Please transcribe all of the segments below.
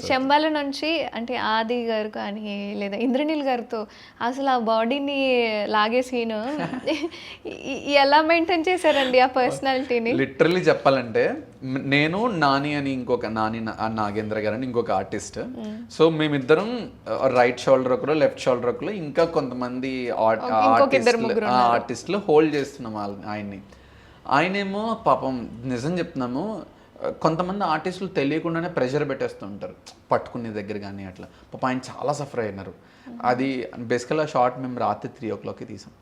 శంబాల నుంచి అంటే ఆది గారు కానీ లేదా ఇంద్రనీల్ గారితో అసలు ఆ బాడీని లాగే సీను ఎలా మెయింటైన్ చేశారండి ఆ పర్సనాలిటీని? లిటరలీ చెప్పాలంటే నేను నాని అని నాగేంద్ర గారు అని ఇంకొక ఆర్టిస్ట్. సో మేమిద్దరం రైట్ షోల్డర్ ఒకరు, లెఫ్ట్ షోల్డర్ ఒకరు, ఇంకా కొంతమంది ఆర్టిస్టులు హోల్డ్ చేస్తున్నాం ఆయన్ని. ఆయనేమో పాపం నిజం చెప్తున్నాము, కొంతమంది ఆర్టిస్టులు తెలియకుండానే ప్రెషర్ పెట్టేస్తుంటారు పట్టుకునే దగ్గర కానీ అట్లా. పాప ఆయన చాలా సఫర్ అయినారు. అది బేసికల్గా షార్ట్ మేము రాత్రి 3 o'clockకి తీసాం.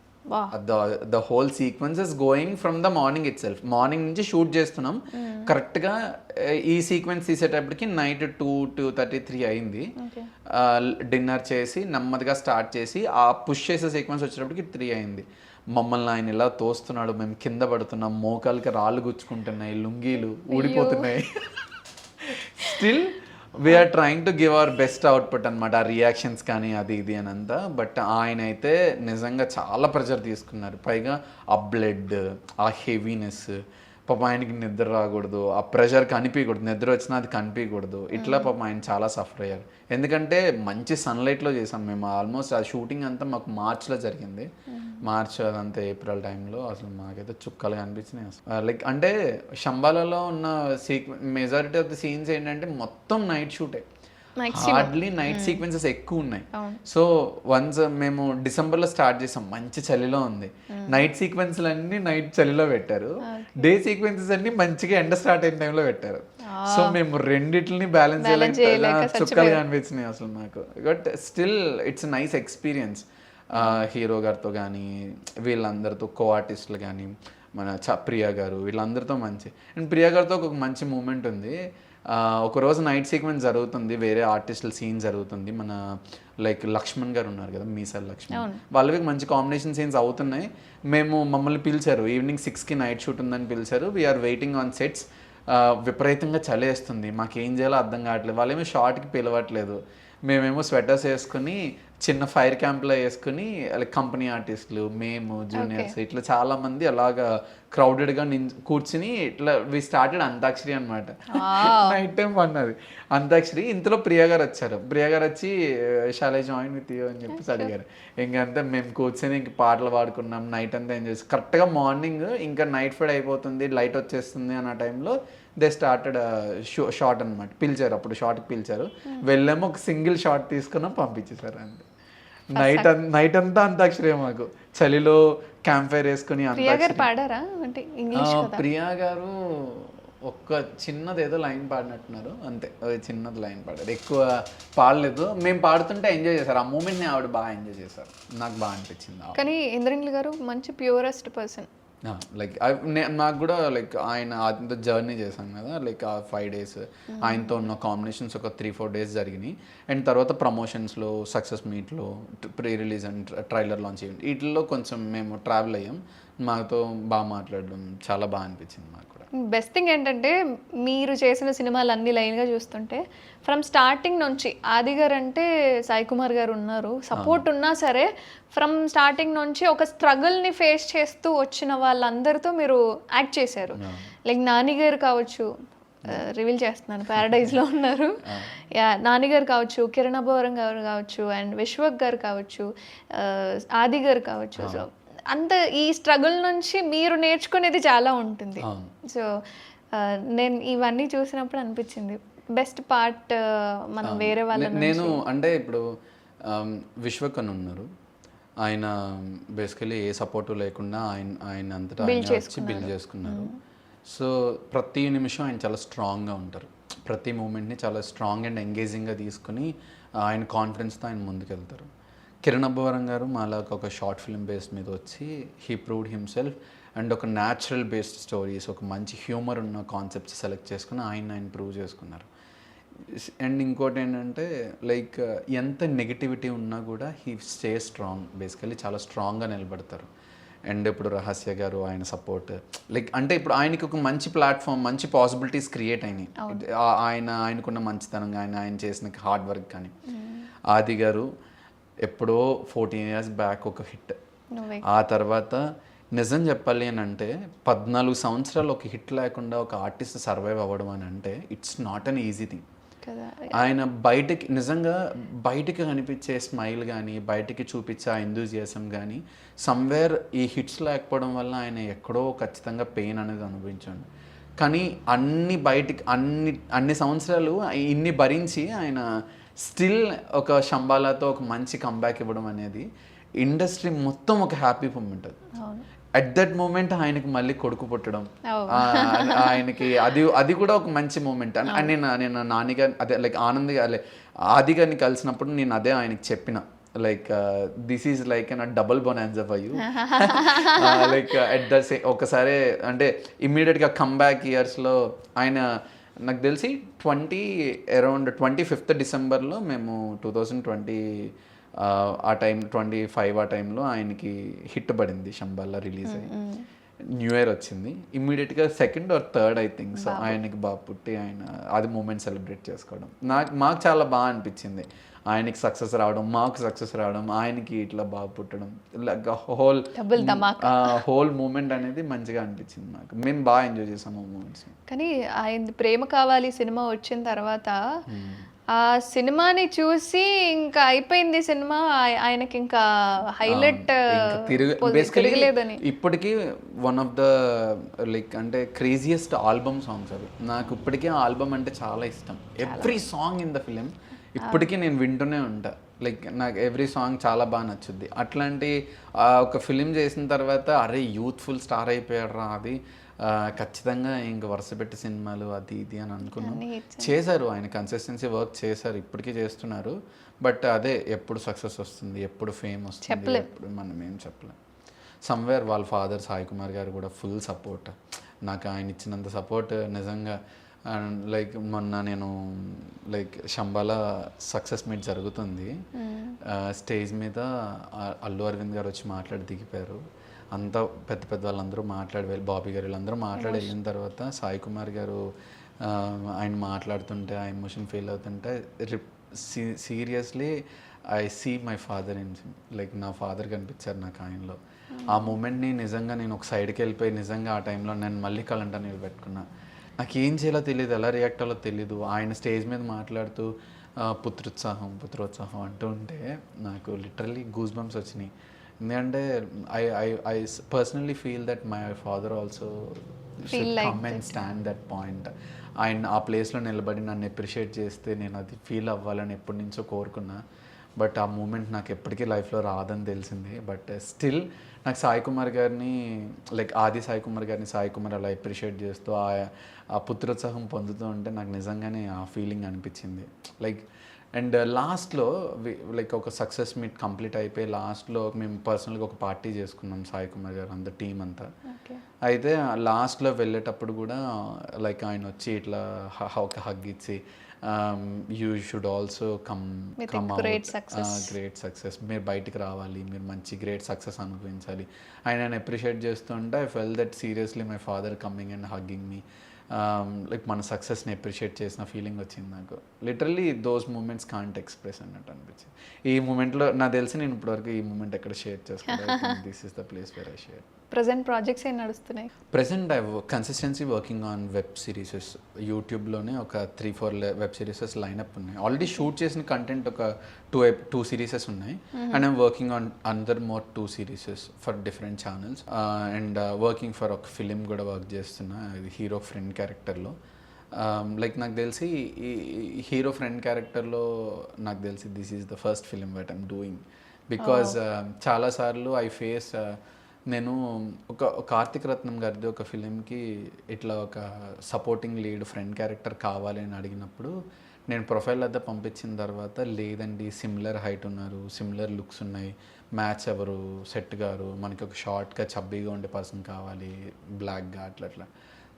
The whole sequence is going from the morning it self. Morning నుంచి షూట్ చేస్తున్నాం. కరెక్ట్గా ఈ సీక్వెన్స్ తీసేటప్పటికి నైట్ 2:30, 3 అయింది. డిన్నర్ చేసి నెమ్మదిగా స్టార్ట్ చేసి ఆ పుష్ చేసే సీక్వెన్స్ వచ్చేటప్పటికి 3 అయింది. మమ్మల్ని ఆయన ఇలా తోస్తున్నాడు, మేము కింద పడుతున్నాం, మోకాలకి రాళ్ళు గుచ్చుకుంటున్నాయి, లుంగీలు ఊడిపోతున్నాయి. Still we're trying to give our best output అనమాట. ఆ రియాక్షన్స్ కానీ అది ఇది అని అంతా. బట్ ఆయన అయితే నిజంగా చాలా ప్రెషర్ తీసుకున్నారు. పైగా ఆ బ్లడ్, ఆ హెవీనెస్, పాపం ఆయనకి నిద్ర రాకూడదు, ఆ ప్రెషర్ కనిపించకూడదు, నిద్ర వచ్చినా అది కనిపించకూడదు. ఇట్లా పాపం ఆయన చాలా సఫర్ అయ్యారు. ఎందుకంటే మంచి సన్లైట్లో చేసాం మేము. ఆల్మోస్ట్ ఆ షూటింగ్ అంతా మాకు మార్చ్లో జరిగింది. మార్చ్ అదంతా ఏప్రిల్ టైంలో అసలు మాకైతే చుక్కలు కనిపించినాయి అసలు. లైక్ అంటే శంబాలలో ఉన్న మెజారిటీ ఆఫ్ ద సీన్స్ ఏంటంటే మొత్తం నైట్ షూటే. హార్డ్లీ నైట్ సీక్వెన్సెస్ ఎక్కువ ఉన్నాయి. సో వన్స్ మేము డిసెంబర్లో స్టార్ట్ చేసాం, మంచి చలిలో ఉంది. నైట్ సీక్వెన్స్లు అన్ని నైట్ చలిలో పెట్టారు, డే సీక్వెన్సెస్ అన్ని మంచిగా ఎండ స్టార్ట్ అయిన టైంలో పెట్టారు. సో మేము రెండిటిని బ్యాలెన్స్ చేయలేక చుక్కలు కనిపించినాయి అసలు నాకు. But still it's nice experience. Hero గారితో కానీ వీళ్ళందరితో కో ఆర్టిస్టులు కానీ మన ప్రియా గారు వీళ్ళందరితో మంచి. అండ్ ప్రియా గారితో ఒక మంచి మూమెంట్ ఉంది. ఒకరోజు నైట్ సీక్వెన్స్ జరుగుతుంది, వేరే ఆర్టిస్టుల సీన్ జరుగుతుంది. మన లైక్ లక్ష్మణ్ గారు ఉన్నారు కదా, మీసాల లక్ష్మణ్, వాళ్ళకి మంచి కాంబినేషన్ సీన్స్ అవుతున్నాయి. మమ్మల్ని పిలిచారు, ఈవినింగ్ 6కి నైట్ షూట్ ఉందని పిలిచారు. We're waiting on sets. విపరీతంగా చలేస్తుంది, మాకేం చేయాలో అర్థం కావట్లేదు. వాళ్ళేమో షార్ట్కి పిలవట్లేదు. మేమేమో స్వెటర్స్ వేసుకుని చిన్న ఫైర్ క్యాంప్లో వేసుకుని కంపెనీ ఆర్టిస్టులు, మేము జూనియర్స్ ఇట్లా చాలామంది అలాగా క్రౌడెడ్గా కూర్చుని ఇట్లా వి స్టార్టెడ్ అంతాక్షరి అనమాట. నైట్ టైం అన్నది అంతాక్షరి. ఇంతలో ప్రియా గారు వచ్చారు. ప్రియా గారు వచ్చి shawl I join with you అని చెప్పేసి అడిగారు. ఇంకంతా మేము కూర్చొని ఇంక పాటలు పాడుకున్నాం, నైట్ అంతా ఎంజాయ్ చేస్తాం. కరెక్ట్గా మార్నింగ్ ఇంకా నైట్ ఫైడ్ అయిపోతుంది, లైట్ వచ్చేస్తుంది అన్న టైంలో దే స్టార్టెడ్ షార్ట్ అనమాట. పిలిచారు, అప్పుడు షార్ట్కి పిలిచారు. వెళ్ళాము, ఒక సింగిల్ షార్ట్ తీసుకున్నాం, పంపించేశారు. అంతే. నైట్ అంతా అంతాక్షరి మాకు, చలిలో క్యాంప్ ఫైర్ వేసుకుని. ప్రియా గారు ఒక్క చిన్నది ఏదో లైన్ పాడినట్టున్నారు అంతే, చిన్నది లైన్ పాడారు, ఎక్కువ పాడలేదు. మేము పాడుతుంటే ఎంజాయ్ చేశారు. ఆ మూమెంట్ని ఆవిడ బాగా ఎంజాయ్ చేశారు, నాకు బాగా అనిపించింది. కానీ ఇంద్రనీల్ గారు మంచి ప్యూరెస్ట్ పర్సన్. లైక్ నాకు కూడా లైక్ ఆయనతో జర్నీ చేశాం కదా, లైక్ ఆ 5 days ఆయనతో ఉన్న కాంబినేషన్స్ ఒక 3-4 days జరిగినాయి. అండ్ తర్వాత ప్రమోషన్స్లో, సక్సెస్ మీట్లో, pre release and trailer launch event వీటిల్లో కొంచెం మేము ట్రావెల్ అయ్యాం. మాతో బాగా మాట్లాడడం చాలా బాగా అనిపించింది మాకు కూడా. బెస్ట్ థింగ్ ఏంటంటే మీరు చేసిన సినిమాలు అన్ని లైన్గా చూస్తుంటే ఫ్రమ్ స్టార్టింగ్ నుంచి ఆది గారు అంటే సాయి కుమార్ గారు ఉన్నారు, సపోర్ట్ ఉన్నా సరే ఫ్రమ్ స్టార్టింగ్ నుంచి ఒక స్ట్రగుల్ని ఫేస్ చేస్తూ వచ్చిన వాళ్ళందరితో మీరు యాక్ట్ చేశారు. లైక్ నాని గారు కావచ్చు, రివీల్ చేస్తున్నాను, ప్యారడైజ్లో ఉన్నారు. నాని గారు కావచ్చు, కిరణ్ అబ్బవరం గారు కావచ్చు, అండ్ విశ్వక్ గారు కావచ్చు, ఆది గారు కావచ్చు. సో అంత ఈ స్ట్రగుల్ నుంచి మీరు నేర్చుకునేది చాలా ఉంటుంది. సో నేను ఇవన్నీ చూసినప్పుడు అనిపించింది బెస్ట్ పార్ట్ మనం వేరే వాళ్ళ. నేను అంటే ఇప్పుడు విశ్వక్ అని ఉన్నారు, ఆయన బేసికలీ ఏ సపోర్టు లేకుండా ఆయన అంతటా వచ్చి బిల్డ్ చేసుకున్నారు. సో ప్రతి నిమిషం ఆయన చాలా స్ట్రాంగ్గా ఉంటారు, ప్రతి మూమెంట్ని చాలా స్ట్రాంగ్ అండ్ ఎంగేజింగ్గా తీసుకుని ఆయన కాన్ఫిడెన్స్తో ఆయన ముందుకెళ్తారు. కిరణ్ అబ్బవరం గారు మాలాగా ఒక షార్ట్ ఫిల్మ్ బేస్డ్ మీద వచ్చి హీ ప్రూవ్డ్ హిమ్సెల్ఫ్. అండ్ ఒక న్యాచురల్ బేస్డ్ స్టోరీస్, ఒక మంచి హ్యూమర్ ఉన్న కాన్సెప్ట్స్ సెలెక్ట్ చేసుకుని ఆయన ప్రూవ్ చేసుకున్నారు. అండ్ ఇంకోటి ఏంటంటే లైక్ ఎంత నెగిటివిటీ ఉన్నా కూడా హీ స్టే స్ట్రాంగ్, బేసికలీ చాలా స్ట్రాంగ్గా నిలబడతారు. అండ్ ఇప్పుడు రహస్య గారు ఆయన సపోర్ట్, లైక్ అంటే ఇప్పుడు ఆయనకి ఒక మంచి ప్లాట్ఫామ్, మంచి పాసిబిలిటీస్ క్రియేట్ అయినాయి ఆయనకున్న మంచితనంగా, ఆయన చేసిన హార్డ్ వర్క్ కానీ. ఆది గారు ఎప్పుడో 14 years బ్యాక్ ఒక హిట్, ఆ తర్వాత నిజం చెప్పాలి అని అంటే 14 సంవత్సరాలు ఒక హిట్ లేకుండా ఒక ఆర్టిస్ట్ సర్వైవ్ అవ్వడం అని అంటే it's not an easy thing. కదా. ఆయన బయటికి నిజంగా బయటికి కనిపించే స్మైల్ కానీ బయటికి చూపించే ఆ ఎంతూజియాసం కానీ సమ్వేర్ ఈ హిట్స్ లేకపోవడం వల్ల ఆయన ఎక్కడో ఖచ్చితంగా పెయిన్ అనేది అనుభవించండి. కానీ అన్ని సంవత్సరాలు ఇన్ని భరించి ఆయన స్టిల్ ఒక శంబాలాతో ఒక మంచి కంబ్యాక్ ఇవ్వడం అనేది ఇండస్ట్రీ మొత్తం ఒక హ్యాపీ మూమెంట్ అది. అవును. అట్ దట్ మూమెంట్ ఆయనకి మళ్ళీ కొడుకు పుట్టడం, Oh. ఆయనకి అది కూడా ఒక మంచి మూమెంట్. అండ్ నేను నానిగా అదే లైక్ ఆనంద్ ఆది గారిని కలిసినప్పుడు నేను అదే ఆయనకి చెప్పిన, like this is like an double bonanza for you. Like at the ఒకసారి అంటే ఇమ్మీడియట్గా కమ్బ్యాక్ ఇయర్స్లో ఆయన నాకు తెలిసి అరౌండ్ 25th డిసెంబర్లో మేము 2020 ఆ టైం 25 ఆ టైంలో ఆయనకి హిట్ పడింది శంబాలా రిలీజ్ అయ్యి. న్యూ ఇయర్ వచ్చింది, ఇమ్మీడియట్గా 2nd or 3rd I think so ఆయనకి బాగా పుట్టి ఆయన అది మూమెంట్ సెలబ్రేట్ చేసుకోవడం మాకు చాలా బాగా అనిపించింది. ఆయనకి సక్సెస్ రావడం, మాకు సక్సెస్ రావడం, ఆయనకి ఇట్లా బాగా పుట్టడం, హోల్ మూమెంట్ అనేది మంచిగా అనిపించింది నాకు. మేము బాగా ఎంజాయ్ చేసాము ఆ మూమెంట్స్. కానీ ఆయన ప్రేమ కావాలి సినిమా వచ్చిన తర్వాత ఆ సినిమాని చూసి ఇంకా అయిపోయింది సినిమా, ఆయనకి ఇంకా హైలైట్ తిరగలేదని. ఇప్పటికీ వన్ ఆఫ్ ద లైక్ అంటే క్రేజియస్ట్ ఆల్బమ్ సాంగ్స్ అవి. నాకు ఇప్పటికీ ఆ ఆల్బమ్ అంటే చాలా ఇష్టం. Every song in the film ఇప్పటికీ నేను వింటూనే ఉంటా. లైక్ నాకు ఎవ్రీ సాంగ్ చాలా బాగా నచ్చుద్ది. అట్లాంటి ఒక ఫిలిం చేసిన తర్వాత అరే యూత్ఫుల్ స్టార్ అయిపోయాడు రా, అది ఖచ్చితంగా ఇంక వరుస పెట్టి సినిమాలు అది ఇది అని అనుకున్నాం. చేశారు, ఆయన కన్సిస్టెన్సీ వర్క్ చేశారు, ఇప్పటికీ చేస్తున్నారు. బట్ అదే ఎప్పుడు సక్సెస్ వస్తుంది, ఎప్పుడు ఫేమ్ వస్తుంది, ఎప్పుడు మనం ఏం చెప్పలేం. సమ్వేర్ వాళ్ళ ఫాదర్ సాయి కుమార్ గారు కూడా ఫుల్ సపోర్ట్. నాకు ఆయన ఇచ్చినంత సపోర్ట్ నిజంగా లైక్ మొన్న నేను లైక్ శంబాలా సక్సెస్ మీట్ జరుగుతుంది, స్టేజ్ మీద అల్లు అరవింద్ గారు వచ్చి మాట్లాడి దిగిపోయారు. అంతా పెద్ద వాళ్ళందరూ మాట్లాడి బాబీ గారు వీళ్ళందరూ మాట్లాడి వెళ్ళిన తర్వాత సాయి కుమార్ గారు ఆయన మాట్లాడుతుంటే ఆ ఎమోషన్ ఫీల్ అవుతుంటే seriously I see my father in like నా ఫాదర్ కనిపించారు నాకు ఆయనలో. ఆ మూమెంట్ని నిజంగా నేను ఒక సైడ్కి వెళ్ళిపోయి నిజంగా ఆ టైంలో నేను మళ్ళీ కలంట నిలబెట్టుకున్నా. నాకు ఏం చేయాలో తెలియదు, ఎలా రియాక్ట్ అవ్వాలో తెలీదు. ఆయన స్టేజ్ మీద మాట్లాడుతూ పుత్రోత్సాహం అంటూ ఉంటే నాకు లిటరల్లీ గూస్ బంప్స్ వచ్చినాయి. ఎందుకంటే I personally feel that my father also should come and stand that point. ఆయన ఆ ప్లేస్లో నిలబడి నన్ను అప్రిషియేట్ చేస్తే నేను అది ఫీల్ అవ్వాలని ఎప్పటి నుంచో కోరుకున్నా. బట్ ఆ మూమెంట్ నాకు ఎప్పటికీ లైఫ్లో రాదని తెలిసింది. బట్ స్టిల్ నాకు సాయి కుమార్ గారిని లైక్ ఆది సాయి కుమార్ గారిని సాయి కుమార్ అలా అప్రిషియేట్ చేస్తూ ఆ పుత్రోత్సాహం పొందుతూ ఉంటే నాకు నిజంగానే ఆ ఫీలింగ్ అనిపించింది. లైక్ అండ్ లాస్ట్లో లైక్ ఒక సక్సెస్ మీట్ కంప్లీట్ అయిపోయి లాస్ట్లో మేము పర్సనల్గా ఒక పార్టీ చేసుకున్నాం సాయి కుమార్ గారు అంత టీం అంతా. అయితే లాస్ట్లో వెళ్ళేటప్పుడు కూడా లైక్ ఆయన వచ్చి ఇట్లా ఒక హగ్ ఇచ్చి you should also come great success, మీరు బయటికి రావాలి, మీరు మంచి గ్రేట్ సక్సెస్ అనుభవించాలి. ఆయన అప్రిషియేట్ చేస్తుంటే I felt that seriously my father coming and hugging me. Like మన సక్సెస్ని అప్రిషియేట్ చేసిన ఫీలింగ్ వచ్చింది నాకు. Literally those moments can't express అన్నట్టు అనిపించింది. ఈ మూమెంట్లో నాకు తెలిసి నేను ఇప్పటివరకు ఈ మూమెంట్ ఎక్కడ షేర్ చేసుకోవాలి. This is the place where I share. Present projects ఏం నడుస్తున్నాయి? Present I consistency working on web series. యూట్యూబ్లోనే ఒక 3-4 వెబ్ సిరీసెస్ లైనప్ ఉన్నాయి. ఆల్రెడీ షూట్ చేసిన కంటెంట్ ఒక 2 సిరీసెస్ ఉన్నాయి. And I'm working on another more 2 series for different channels. And working for ఒక film కూడా వర్క్ చేస్తున్నా, హీరో ఫ్రెండ్ క్యారెక్టర్లో. లైక్ నాకు తెలిసి ఈ హీరో ఫ్రెండ్ క్యారెక్టర్లో నాకు తెలిసి this is the first film that I'm doing. Because చాలాసార్లు ఐ ఫేస్ నేను ఒక కార్తిక్ రత్నం గారిది ఒక ఫిలింకి ఇట్లా ఒక సపోర్టింగ్ లీడ్ ఫ్రెండ్ క్యారెక్టర్ కావాలి అని అడిగినప్పుడు నేను ప్రొఫైల్ అద్దె పంపించిన తర్వాత లేదండి సిమిలర్ హైట్ ఉన్నారు, సిమిలర్ లుక్స్ ఉన్నాయి, మ్యాచ్ ఎవరు సెట్ గారు, మనకి ఒక షార్ట్గా చబ్బీగా ఉండే పర్సన్ కావాలి, బ్లాక్గా అట్లా.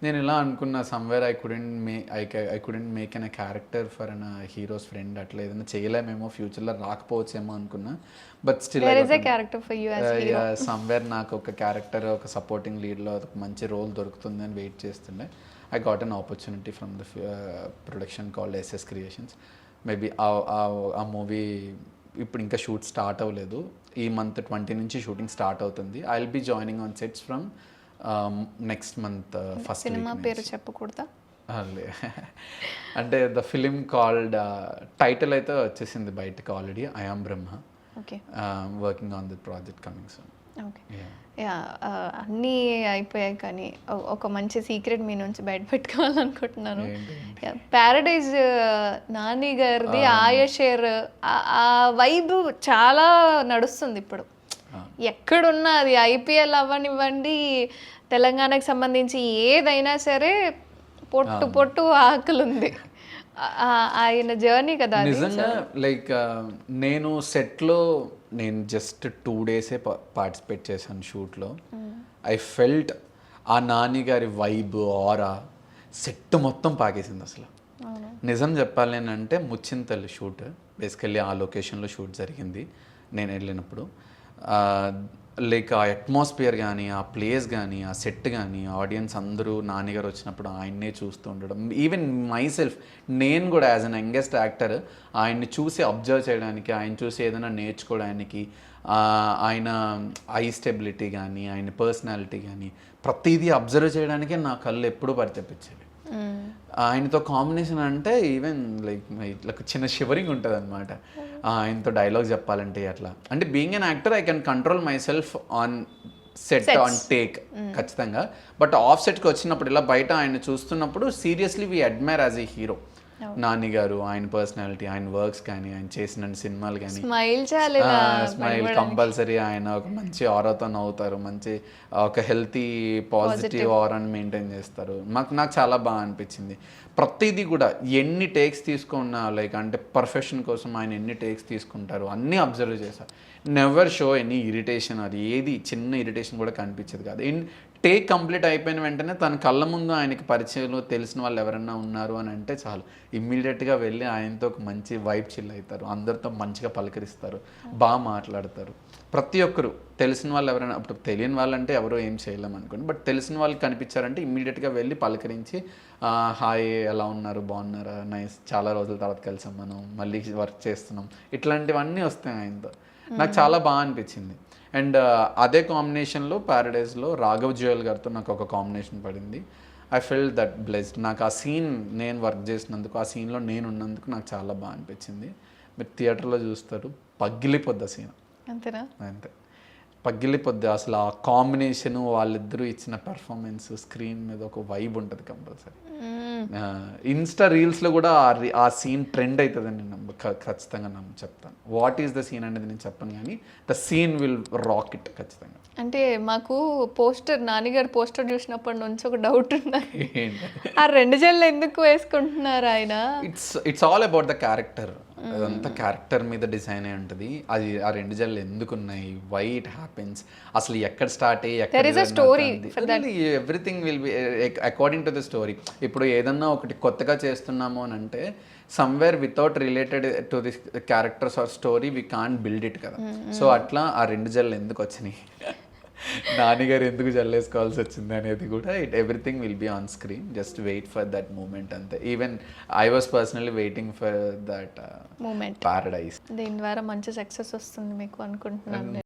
నేను ఇలా అనుకున్నా somewhere I couldn't make an character for an heroes friend, అట్లా ఏదైనా చేయలేమేమో ఫ్యూచర్లో రాకపోవచ్చేమో అనుకున్నా. బట్ స్టిల్ సమ్వేర్ నాకు ఒక క్యారెక్టర్ ఒక సపోర్టింగ్ లీడ్లో ఒక మంచి రోల్ దొరుకుతుంది అని వెయిట్ చేస్తుండే. I got an opportunity from the production called SS creations. Maybe ఆ మూవీ ఇప్పుడు ఇంకా షూట్ స్టార్ట్ అవ్వలేదు. ఈ మంత్ 20 నుంచి షూటింగ్ స్టార్ట్ అవుతుంది. I will be joining on sets from next month first. సినిమా పేరు చెప్పకూడదా? అంటే ద ఫిలిం కాల్డ్ టైటిల్ అయితే వచ్చేసింది బయటకు already, I am Brahma. Okay working on the project coming soon. Okay yeah అన్నీ అయిపోయాయి కానీ ఒక మంచి సీక్రెట్ మీ నుంచి బయట పెట్టుకోవాలనుకుంటున్నాను. ప్యారడైజ్ నాని గారిది ఆయషేర్ ఆ వైబ్ చాలా నడుస్తుంది ఇప్పుడు. ఎక్కడున్నా అది ఐపీఎల్ అవ్వనివ్వండి, తెలంగాణకు సంబంధించి ఏదైనా సరే పొట్టు పొట్టు ఆకలి ఉంది. ఆయన జర్నీ కదా అది. నిజంగా లైక్ నేను సెట్లో నేను జస్ట్ 2 డేసే పార్టిసిపేట్ చేశాను షూట్లో. ఐ ఫెల్ట్ ఆ నాని గారి వైబ్ ఆరా సెట్ మొత్తం పాకేసింది అసలు. నిజం చెప్పాలి అంటే ముచ్చింతల్లి షూట్ బేసికల్లీ ఆ లొకేషన్లో షూట్ జరిగింది నేను వెళ్ళినప్పుడు. లైక్ ఆ అట్మాస్ఫియర్ కానీ, ఆ ప్లేస్ కానీ, ఆ సెట్ కానీ, ఆడియన్స్ అందరూ నాన్నగారు వచ్చినప్పుడు ఆయన్నే చూస్తూ ఉండడం, ఈవెన్ మై సెల్ఫ్ నేను కూడా యాజ్ అన్ యంగెస్ట్ యాక్టర్ ఆయన్ని చూసి అబ్జర్వ్ చేయడానికి, ఆయన చూసి ఏదైనా నేర్చుకోవడానికి, ఆయన ఐ స్టెబిలిటీ కానీ, ఆయన పర్సనాలిటీ కానీ ప్రతిదీ అబ్జర్వ్ చేయడానికే నా కళ్ళు ఎప్పుడూ పరితపించేవి. ఆయనతో కాంబినేషన్ అంటే ఈవెన్ లైక్ ఇట్లా చిన్న షివరింగ్ ఉంటుంది అనమాట. ఆయనతో డైలాగ్ చెప్పాలంటే అట్లా అంటే being an actor I can control my self on set on take ఖచ్చితంగా. బట్ ఆఫ్ సెట్కి వచ్చినప్పుడు ఇలా బయట ఆయన చూస్తున్నప్పుడు seriously we admire as a hero Nani గారు, ఆయన పర్సనాలిటీ, ఆయన వర్క్స్ కానీ, ఆయన చేసిన సినిమాలు కానీ. Smile compulsory. ఆయన ఒక మంచి ఆరాతో నవ్వుతారు, మంచి ఒక హెల్తీ పాజిటివ్ ఆరాని మెయింటైన్ చేస్తారు. నాకు చాలా బాగా అనిపించింది. ప్రతిదీ కూడా ఎన్ని టేక్స్ తీసుకున్నా లైక్ అంటే ప్రొఫెషన్ కోసం ఆయన ఎన్ని టేక్స్ తీసుకుంటారు అన్నీ అబ్జర్వ్ చేశారు. నెవర్ షో ఎనీ ఇరిటేషన్, అది ఏది చిన్న ఇరిటేషన్ కూడా కనిపించేది కాదు. టేక్ కంప్లీట్ అయిపోయిన వెంటనే తన కళ్ళ ముందు ఆయనకి పరిచయంలో తెలిసిన వాళ్ళు ఎవరన్నా ఉన్నారు అని అంటే చాలు ఇమ్మీడియట్గా వెళ్ళి ఆయనతో ఒక మంచి వైబ్ చిల్ అవుతారు, అందరితో మంచిగా పలకరిస్తారు, బాగా మాట్లాడతారు. ప్రతి ఒక్కరు తెలిసిన వాళ్ళు ఎవరైనా, అప్పుడు తెలియని వాళ్ళంటే ఎవరో ఏం చేయలేము అనుకోండి, బట్ తెలిసిన వాళ్ళు కనిపించారంటే ఇమ్మీడియట్గా వెళ్ళి పలకరించి హాయ్ ఎలా ఉన్నారు, బాగున్నారా, నైస్, చాలా రోజుల తర్వాత కలిసాం, మనం మళ్ళీ వర్క్ చేస్తున్నాం, ఇట్లాంటివన్నీ వస్తాయి ఆయనతో. నాకు చాలా బాగా అనిపించింది. అండ్ అదే కాంబినేషన్లో ప్యారడైజ్లో రాఘవ్ జువల్ గారితో నాకు ఒక కాంబినేషన్ పడింది. I feel that blessed. నాకు ఆ సీన్ నేను వర్క్ చేసినందుకు, ఆ సీన్లో నేను ఉన్నందుకు నాకు చాలా బాగా అనిపించింది. మీరు థియేటర్లో చూస్తారు, పగిలిపోద్ది ఆ సీన్. అంతేనా? అంతే, పగిలిపోద్ది అసలు. ఆ కాంబినేషను, వాళ్ళిద్దరూ ఇచ్చిన పెర్ఫార్మెన్స్, స్క్రీన్ మీద ఒక వైబ్ ఉంటుంది కంపల్సరీ. ఇన్స్టా రీల్స్లో కూడా ఆ సీన్ ట్రెండ్ అవుతుందని నేను ఖచ్చితంగా చెప్తాను. వాట్ ఈస్ ద సీన్ అనేది నేను చెప్పను, కానీ the scene will rock it ఖచ్చితంగా. అంటే మాకు పోస్టర్, నాన్నగారు పోస్టర్ చూసినప్పటి నుంచి ఒక డౌట్ ఉన్నది, ఆ 2 జల్లు ఎందుకు వేసుకుంటున్నారు ఆయన? It's all about the character. అదంతా క్యారెక్టర్ మీద డిజైన్ అయి ఉంటుంది. అది ఆ 2 జల్లు ఎందుకు ఉన్నాయి, వై ఇట్ హ్యాపెన్స్, అసలు ఎక్కడ స్టార్ట్ అయ్యి everything will be according to the story. ఇప్పుడు ఏదన్నా ఒకటి కొత్తగా చేస్తున్నాము అని అంటే somewhere without related to the characters or story we can't build it కదా. సో అట్లా ఆ 2 జల్లు ఎందుకు వచ్చినాయి, నాన్నగారు ఎందుకు జల్లేసుకోవాల్సి వచ్చింది అనేది కూడా everything will be on screen. Just wait for that moment అంతే. Even I was personally waiting for that moment Paradise. దీని ద్వారా మంచి సక్సెస్ వస్తుంది మీకు అనుకుంటున్నాను.